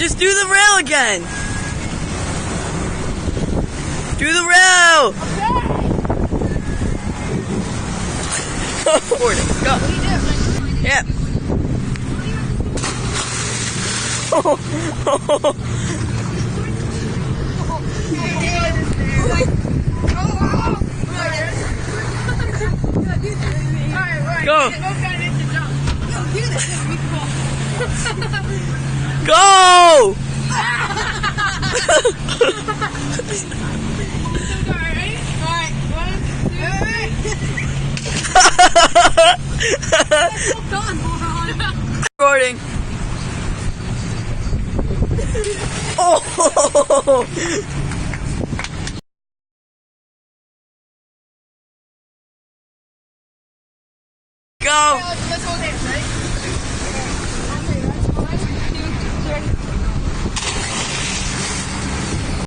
Just do the rail again. Do the rail. Okay. Go. Yep. Go. Go! Recording. Oh!